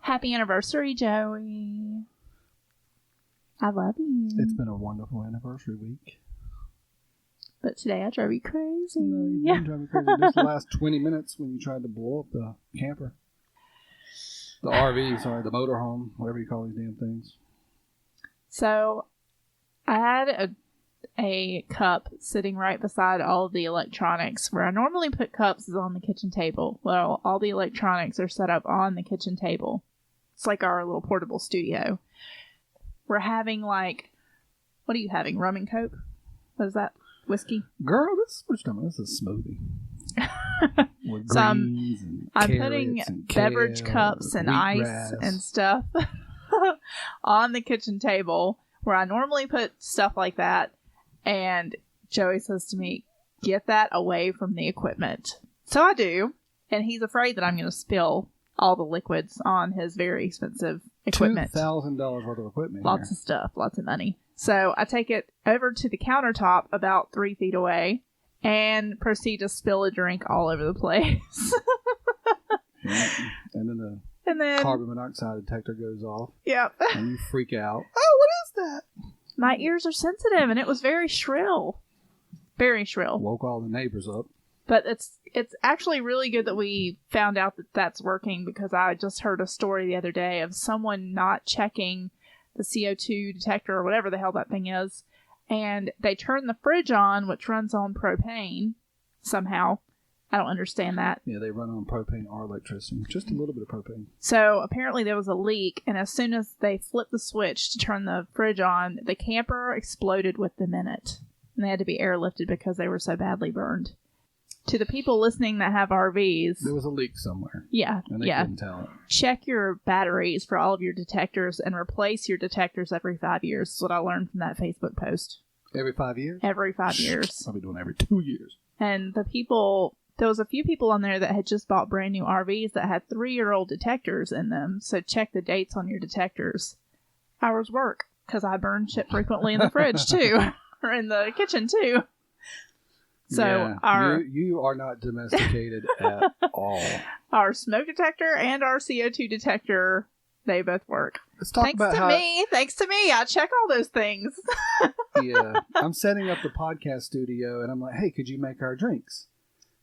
Happy anniversary, Joey. I love you. It's been a wonderful anniversary week. But today I drove you crazy. No, you didn't drive me crazy. Just the last 20 minutes when you tried to blow up the camper. The RV, sorry, the motorhome, whatever you call these damn things. So, I had a cup sitting right beside all of the electronics. Where I normally put cups is on the kitchen table. Well, all the electronics are set up on the kitchen table. It's like our little portable studio. We're having what are you having? Rum and Coke? What is that? Whiskey? Girl, this is a smoothie. With So greens and I'm carrots putting and beverage kale, cups and ice wheatgrass. and stuff on the kitchen table where I normally put stuff like that. And Joey says to me, get that away from the equipment. So I do. And he's afraid that I'm going to spill all the liquids on his very expensive equipment. $2,000 worth of equipment. Lots of stuff. Lots of money. So I take it over to the countertop about 3 feet away and proceed to spill a drink all over the place. Yeah. And then carbon monoxide detector goes off. Yep. And you freak out. Oh, what is that? My ears are sensitive, and it was very shrill. Very shrill. Woke all the neighbors up. But it's actually really good that we found out that that's working, because I just heard a story the other day of someone not checking the CO2 detector or whatever the hell that thing is, and they turned the fridge on, which runs on propane somehow. I don't understand that. Yeah, they run on propane or electricity. Just a little bit of propane. So apparently there was a leak, and as soon as they flipped the switch to turn the fridge on, the camper exploded with them in it. And they had to be airlifted because they were so badly burned. To the people listening that have RVs... There was a leak somewhere. Yeah, and they couldn't tell it. Check your batteries for all of your detectors and replace your detectors every 5 years. That's what I learned from that Facebook post. Every 5 years? Every 5 years. I'll be doing every 2 years. And the people... There was a few people on there that had just bought brand new RVs that had 3-year-old detectors in them. So check the dates on your detectors. Ours work, because I burn shit frequently in the fridge too, or in the kitchen too. So yeah, you are not domesticated at all. Our smoke detector and our CO2 detector, they both work. Let's talk about Thanks to me. I check all those things. Yeah, I'm setting up the podcast studio, and I'm like, hey, could you make our drinks?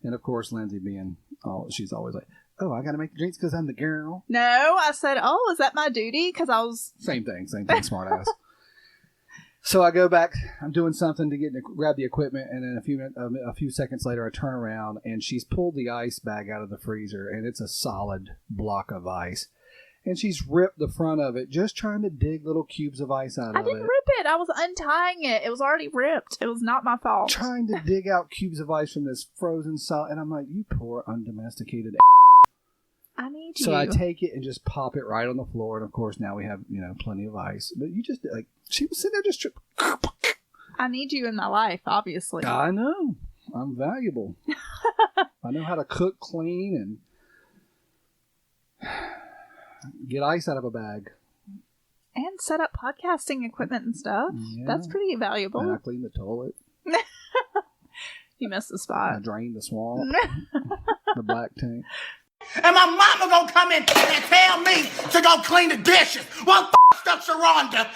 And of course, Lindsay being, she's always like, oh, I got to make the drinks because I'm the girl. No, I said, oh, is that my duty? Because I was... Same thing, smart ass. So I go back, I'm doing something to grab the equipment, and then a few seconds later, I turn around, and she's pulled the ice bag out of the freezer, and it's a solid block of ice. And she's ripped the front of it, just trying to dig little cubes of ice out of it. I didn't rip it. I was untying it. It was already ripped. It was not my fault. Trying to dig out cubes of ice from this frozen solid. And I'm like, you poor undomesticated I need you. So I take it and just pop it right on the floor. And of course, now we have, plenty of ice. But you just, she was sitting there just... I need you in my life, obviously. I know. I'm valuable. I know how to cook, clean, and... get ice out of a bag. And set up podcasting equipment and stuff. Yeah. That's pretty valuable. And I clean the toilet. You missed the spot. I drain the swamp. The black tank. And my mama gonna come in and tell me to go clean the dishes. Well, up Sharonda.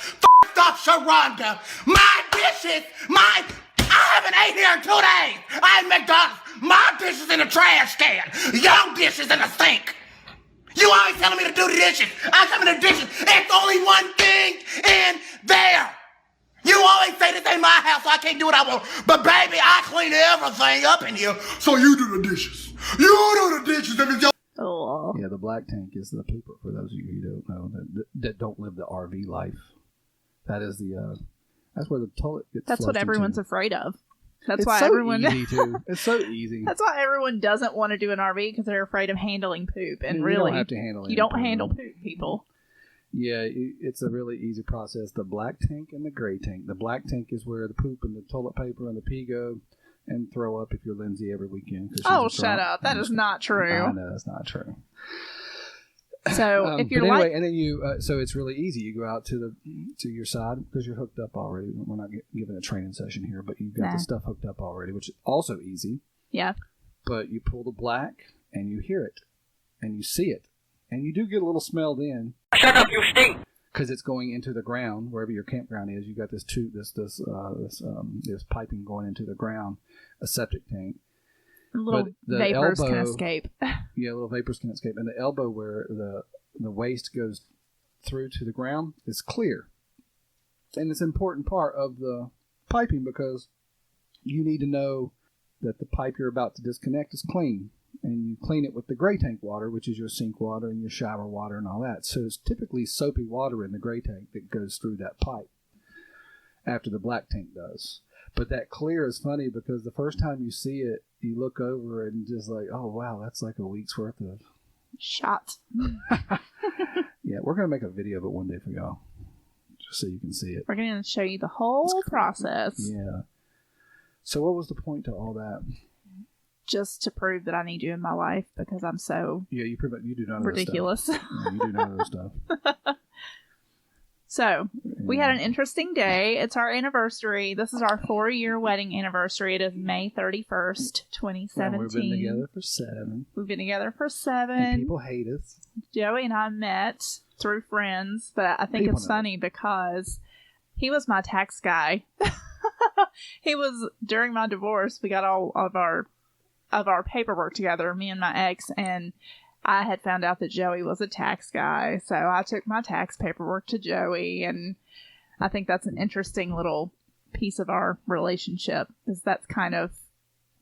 Up Sharonda. My dishes, I haven't ate here in 2 days. I had McDonald's. My dishes in the trash can. Your dishes in the sink. You always telling me to do the dishes. I come in the dishes. It's only one thing in there. You always say this ain't my house, so I can't do what I want. But baby, I clean everything up in here, so you do the dishes. You do the dishes if it's your... Oh. Yeah, the black tank is the pooper, for those of you who don't know, that don't live the RV life. That is that's where the toilet gets That's what everyone's into. Afraid of. That's it's why so everyone... easy, too. It's so easy. That's why everyone doesn't want to do an RV, because they're afraid of handling poop. And really, you don't have to handle you don't handle poop, people. Yeah, it's a really easy process. The black tank and the gray tank. The black tank is where the poop and the toilet paper and the pee go, and throw up if you're Lindsay every weekend. Oh, shut up. That is not true. I know, that's not true. So if you're anyway, and then you, so it's really easy. You go out to your side because you're hooked up already. We're not giving a training session here, but you've got the stuff hooked up already, which is also easy. Yeah. But you pull the black and you hear it and you see it. And you do get a little smell then. Shut up, you stink! Because it's going into the ground, wherever your campground is. You got this tube, this piping going into the ground, a septic tank. Little vapors can escape. Yeah, little vapors can escape. And the elbow where the waste goes through to the ground is clear. And it's an important part of the piping because you need to know that the pipe you're about to disconnect is clean. And you clean it with the gray tank water, which is your sink water and your shower water and all that. So it's typically soapy water in the gray tank that goes through that pipe after the black tank does. But that clear is funny because the first time you see it, you look over and just like, oh, wow, that's like a week's worth of... Shot. Yeah, we're going to make a video of it one day for y'all, just so you can see it. We're going to show you the whole process. Yeah. So what was the point to all that? Just to prove that I need you in my life because I'm so you do none of ridiculous. This stuff. Yeah, you do none of this stuff. So, we had an interesting day. It's our anniversary. This is our 4-year wedding anniversary. It is May 31st, 2017. Well, we've been together for 7. We've been together for 7. And people hate us. Joey and I met through friends, but I think it's funny because he was my tax guy. He was, during my divorce, we got all of our paperwork together, me and my ex, and I had found out that Joey was a tax guy, so I took my tax paperwork to Joey, and I think that's an interesting little piece of our relationship, because that's kind of,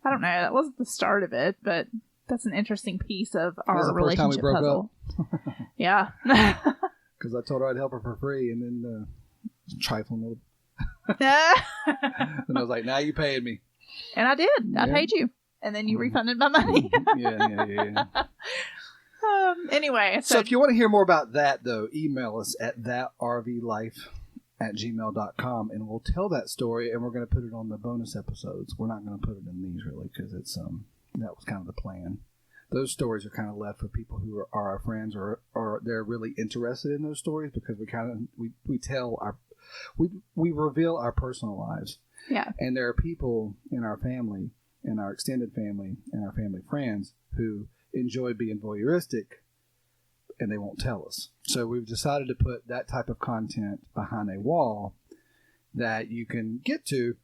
I don't know, that wasn't the start of it, but that's an interesting piece of our relationship puzzle. Yeah. Because I told her I'd help her for free, and then trifling a little. And I was like, now you paid me. And I did. I paid you. And then you refunded my money. Yeah. Anyway. So if you want to hear more about that, though, email us at thatrvlife@gmail.com, and we'll tell that story, and we're going to put it on the bonus episodes. We're not going to put it in these, really, because it's that was kind of the plan. Those stories are kind of left for people who are our friends or they're really interested in those stories because we reveal our personal lives. Yeah. And there are people in our family, in our extended family, and our family friends who enjoy being voyeuristic, and they won't tell us. So we've decided to put that type of content behind a wall that you can get to,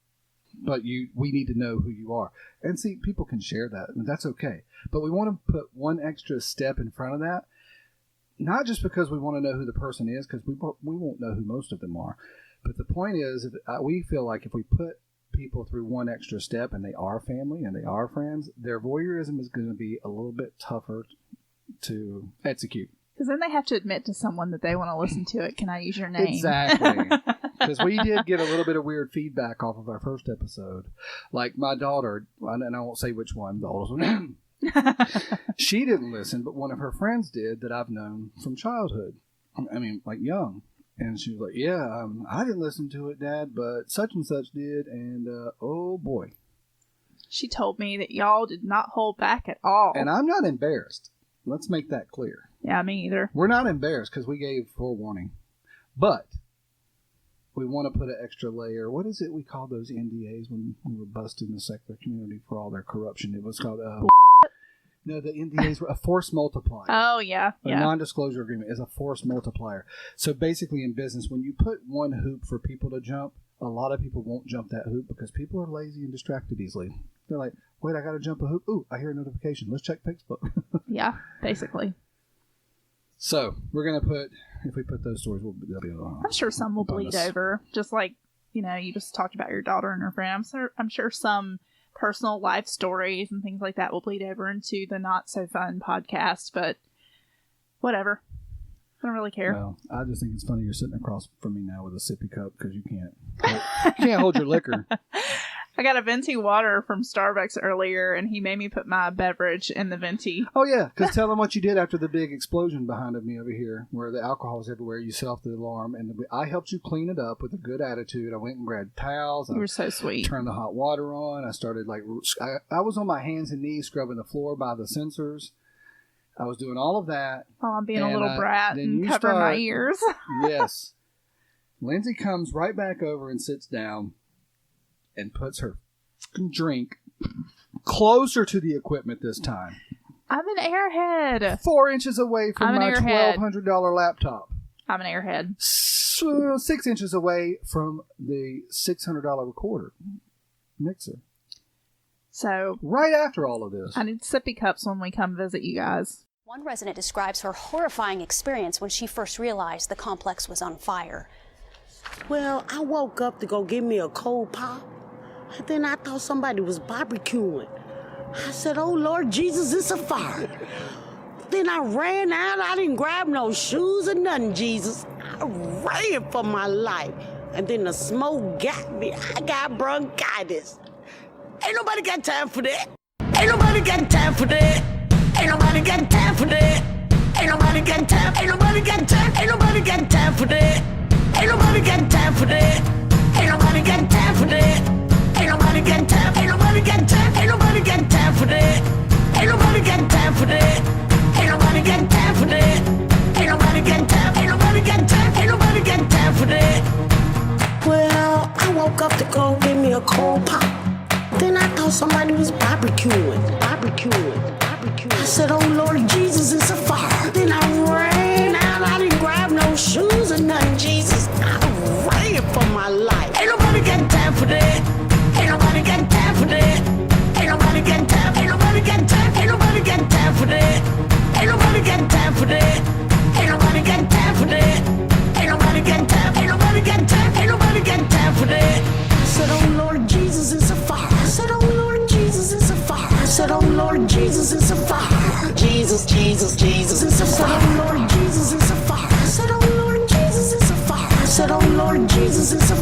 but we need to know who you are. And see, people can share that, and that's okay. But we want to put one extra step in front of that, not just because we want to know who the person is, because we won't know who most of them are. But the point is, we feel like if we put people through one extra step and they are family and they are friends, their voyeurism is going to be a little bit tougher to execute. Because then they have to admit to someone that they want to listen to it. Can I use your name? Exactly. Because we did get a little bit of weird feedback off of our first episode. Like my daughter, and I won't say which one, the oldest one, she didn't listen, but one of her friends did that I've known from childhood. I mean, like young. And she was like, yeah, I didn't listen to it, Dad, but such and such did, and oh boy. She told me that y'all did not hold back at all. And I'm not embarrassed. Let's make that clear. Yeah, me either. We're not embarrassed because we gave forewarning. But we want to put an extra layer. What is it we call those NDAs when we were busting the secular community for all their corruption? It was called... No, the NDAs were a force multiplier. Oh, yeah. A non-disclosure agreement is a force multiplier. So basically in business, when you put one hoop for people to jump, a lot of people won't jump that hoop because people are lazy and distracted easily. They're like, wait, I got to jump a hoop. Ooh, I hear a notification. Let's check Facebook. Yeah, basically. So we're going to put, if we put those stories, they'll be I'm sure some will bleed over. Just like, you just talked about your daughter and her friend. I'm sure some personal life stories and things like that will bleed over into the not so fun podcast, but whatever. I don't really care. Well, I just think it's funny you're sitting across from me now with a sippy cup because you can't hold your liquor. I got a venti water from Starbucks earlier, and he made me put my beverage in the venti. Oh, yeah, because tell them what you did after the big explosion behind me over here, where the alcohol was everywhere. You set off the alarm, and I helped you clean it up with a good attitude. I went and grabbed towels. You were so sweet. Turned the hot water on. I started, I was on my hands and knees scrubbing the floor by the sensors. I was doing all of that. While I'm being a little brat and covering my ears. Yes. Lindsay comes right back over and sits down and puts her drink closer to the equipment this time. I'm an airhead. 4 inches away from my $1,200 laptop. I'm an airhead. 6 inches away from the $600 recorder mixer. So right after all of this, I need sippy cups when we come visit you guys. One resident describes her horrifying experience when she first realized the complex was on fire. Well, I woke up to go get me a cold pop, and then I thought somebody was barbecuing. I said, oh, Lord Jesus, it's a fire. Then I ran out. I didn't grab no shoes or nothing, Jesus. I ran for my life. And then the smoke got me. I got bronchitis. Ain't nobody got time for that. Ain't nobody got time for that. Ain't nobody got time for that. Ain't nobody got time. Ain't nobody got time. Ain't nobody got time for that. Ain't nobody got time for that. Ain't nobody got time for that. Ain't nobody got time. Ain't nobody got time. Ain't nobody got time for that. Ain't nobody got time for that. Ain't nobody got time for that. Ain't nobody got time. Ain't nobody got time. Ain't nobody got time for that. Well, I woke up to go get me a cold pop. Then I thought somebody was barbecuing. I said, oh Lord Jesus, it's a fire. Then I ran out. I didn't grab no shoes or nothing, Jesus. I ran for my life. Ain't nobody got time for that. Ain't nobody got time for that. Ain't nobody got time. Ain't nobody got time. Ain't nobody got time for that. Ain't nobody got time for that. Ain't nobody got time for that. Ain't nobody got time. Ain't nobody got time. Ain't nobody got time for that. I said, oh Lord Jesus, it's a fire. I said, oh Lord Jesus, it's a fire. I said, oh Lord Jesus, it's a fire. Jesus, Jesus, Jesus, it's a fire. I said, oh Lord Jesus, it's a fire. I said, oh Lord Jesus, it's a fire. I said, oh Lord Jesus, it's a fire.